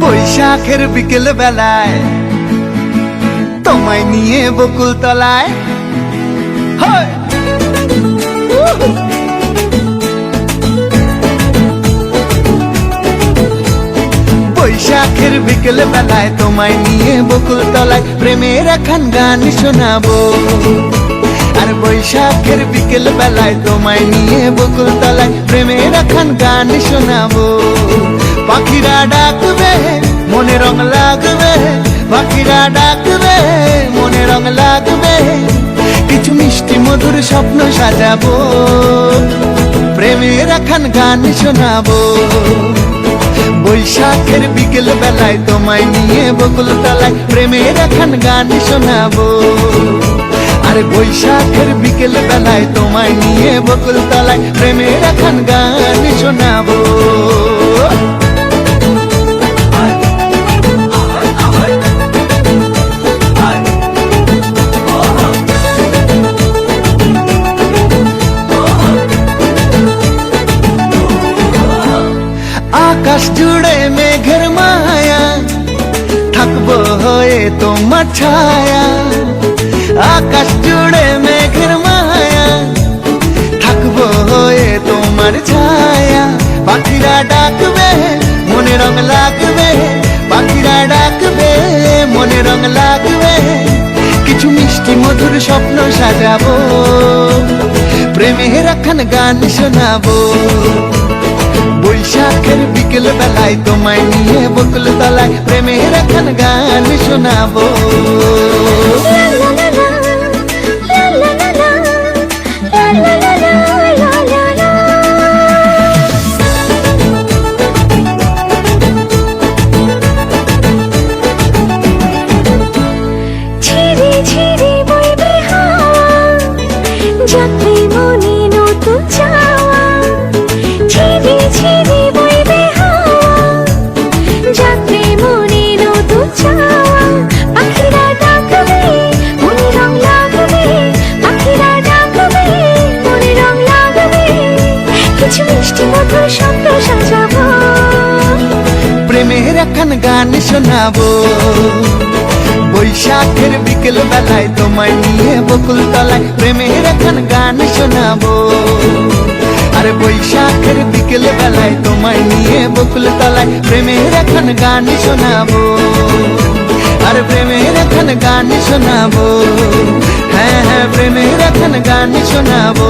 বৈশাখের বিকেল বেলায় তোমায় নিয়ে বকুল তলায় বৈশাখের বিকেল বেলায় তোমায় নিয়ে বকুল তলায় প্রেমের একখান গান শোনাবো। আর বৈশাখের বিকেল বেলায় তোমায় নিয়ে বকুল তলায় প্রেমের একখান গান শোনাবো। পাখিরা ডাকবে মনে রং লাগবে, পাখিরা ডাকবে মনে রং লাগবে, কিছু মিষ্টি মধুর স্বপ্ন সাজাবো, প্রেমের একখান গান শোনাবো। বৈশাখের বিকেল বেলায় তোমায় নিয়ে বকুল তলায় প্রেমের একখান গান শোনাবো। আরে বৈশাখের বিকেল বেলায় তোমায় নিয়ে বকুল তলায় প্রেমের একখান গান শোনাবো। আকাশ জুড়ে মেঘের মায়া, থাকবো হয়ে তোমার ছায়া। আকাশ জুড়ে মেঘের মায়া, থাকবো হয়ে তোমার ছায়া। পাখিরা ডাকবে মনে রং লাগবে, পাখিরা ডাকবে মনে রং লাগবে, কিছু মিষ্টি মধুর স্বপ্ন সাজাবো, প্রেমের একখান গান শোনাবো। বৈশাখের বিকেল বেলায় তোমায় নিয়ে বকুল তলায় প্রেমের একখান গান শোনাবো। প্রেমের একখান গান শোনাবো। বৈশাখের বিকেল বেলায় তোমায় নিয়ে বকুল তলায় প্রেমের একখান গান শোনাবো। আরে বৈশাখের বিকেল বেলায় তোমায় নিয়ে বকুল তলায় প্রেমের একখান গান শোনাবো। আরে প্রেমের একখান গান শোনাবো, হ্যাঁ হ্যাঁ প্রেমের একখান গান শোনাবো।